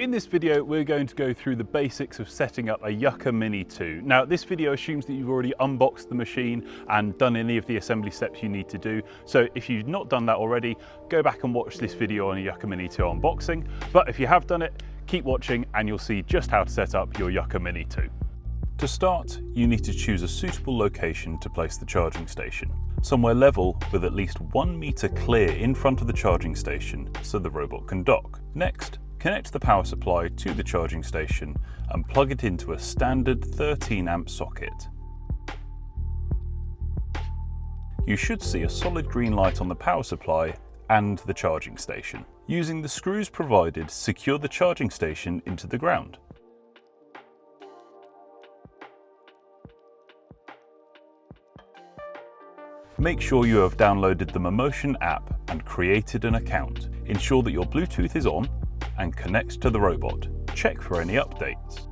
In this video, we're going to go through the basics of setting up a Yuka Mini 2. Now, this video assumes that you've already unboxed the machine and done any of the assembly steps you need to do. So if you've not done that already, go back and watch this video on a Yuka Mini 2 unboxing. But if you have done it, keep watching and you'll see just how to set up your Yuka Mini 2. To start, you need to choose a suitable location to place the charging station. Somewhere level with at least 1 meter clear in front of the charging station so the robot can dock. Next, connect the power supply to the charging station and plug it into a standard 13 amp socket. You should see a solid green light on the power supply and the charging station. Using the screws provided, secure the charging station into the ground. Make sure you have downloaded the Mammotion app and created an account. Ensure that your Bluetooth is on and connect to the robot. Check for any updates.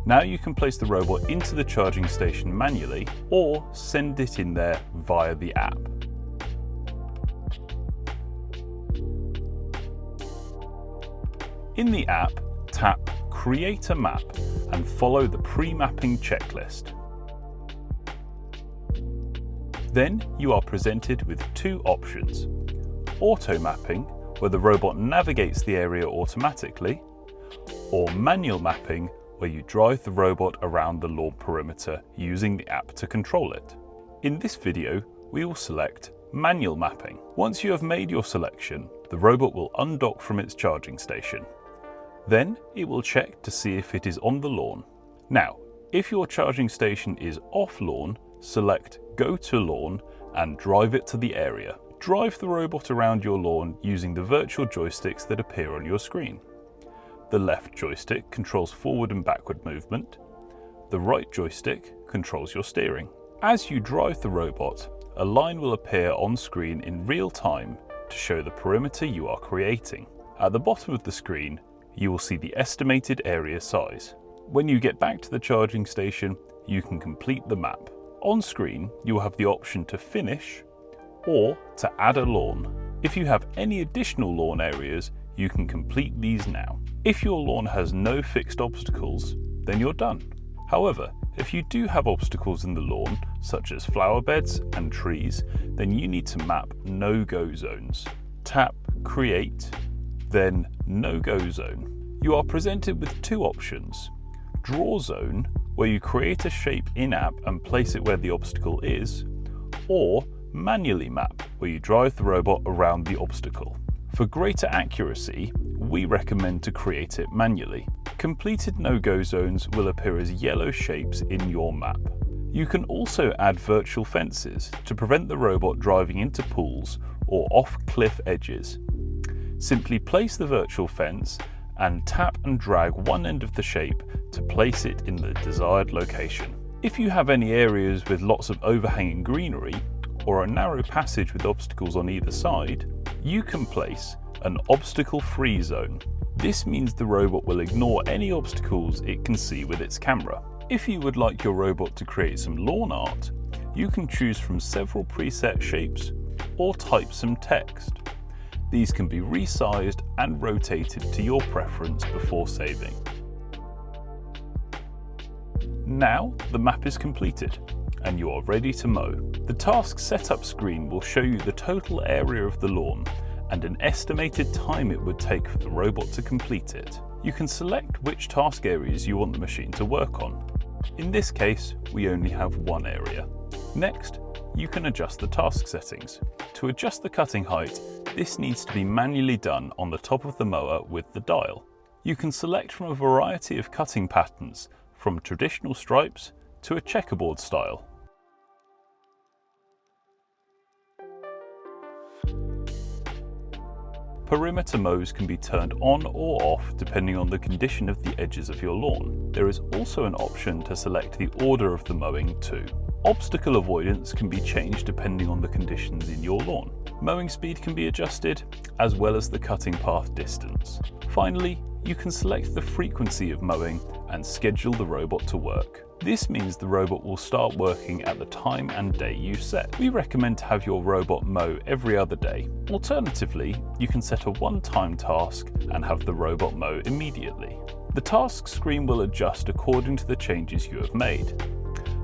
Now you can place the robot into the charging station manually or send it in there via the app. In the app, tap Create a Map and follow the pre-mapping checklist. Then you are presented with two options: auto mapping, where the robot navigates the area automatically, or manual mapping, where you drive the robot around the lawn perimeter using the app to control it. In this video, we will select manual mapping. Once you have made your selection, the robot will undock from its charging station. Then it will check to see if it is on the lawn. Now, if your charging station is off lawn, select Go to Lawn and drive it to the area. Drive the robot around your lawn using the virtual joysticks that appear on your screen. The left joystick controls forward and backward movement. The right joystick controls your steering. As you drive the robot, a line will appear on screen in real time to show the perimeter you are creating. At the bottom of the screen, you will see the estimated area size. When you get back to the charging station, you can complete the map. On screen, you will have the option to finish or to add a lawn. If you have any additional lawn areas, you can complete these now. If your lawn has no fixed obstacles, then you're done. However, if you do have obstacles in the lawn, such as flower beds and trees, then you need to map no-go zones. Tap Create, then No-Go Zone. You are presented with two options: Draw Zone, where you create a shape in-app and place it where the obstacle is, or Manually Map, where you drive the robot around the obstacle. For greater accuracy, we recommend to create it manually. Completed no-go zones will appear as yellow shapes in your map. You can also add virtual fences to prevent the robot driving into pools or off cliff edges. Simply place the virtual fence and tap and drag one end of the shape to place it in the desired location. If you have any areas with lots of overhanging greenery or a narrow passage with obstacles on either side, you can place an obstacle-free zone. This means the robot will ignore any obstacles it can see with its camera. If you would like your robot to create some lawn art, you can choose from several preset shapes or type some text. These can be resized and rotated to your preference before saving. Now the map is completed and you are ready to mow. The task setup screen will show you the total area of the lawn and an estimated time it would take for the robot to complete it. You can select which task areas you want the machine to work on. In this case, we only have one area. Next, you can adjust the task settings. To adjust the cutting height, this needs to be manually done on the top of the mower with the dial. You can select from a variety of cutting patterns, from traditional stripes to a checkerboard style. Perimeter mows can be turned on or off depending on the condition of the edges of your lawn. There is also an option to select the order of the mowing too. Obstacle avoidance can be changed depending on the conditions in your lawn. Mowing speed can be adjusted, as well as the cutting path distance. Finally, you can select the frequency of mowing and schedule the robot to work. This means the robot will start working at the time and day you set. We recommend to have your robot mow every other day. Alternatively, you can set a one-time task and have the robot mow immediately. The task screen will adjust according to the changes you have made.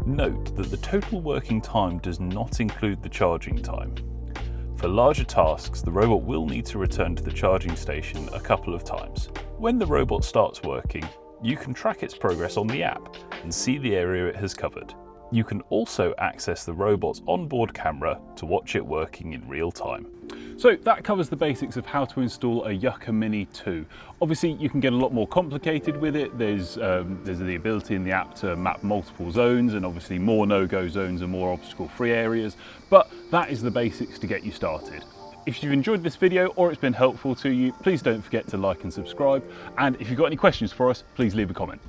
Note that the total working time does not include the charging time. For larger tasks, the robot will need to return to the charging station a couple of times. When the robot starts working, you can track its progress on the app and see the area it has covered. You can also access the robot's onboard camera to watch it working in real time. So that covers the basics of how to install a Yuka Mini 2. Obviously you can get a lot more complicated with it. There's the ability in the app to map multiple zones and obviously more no-go zones and more obstacle-free areas, but that is the basics to get you started. If you've enjoyed this video or it's been helpful to you, please don't forget to like and subscribe. And if you've got any questions for us, please leave a comment.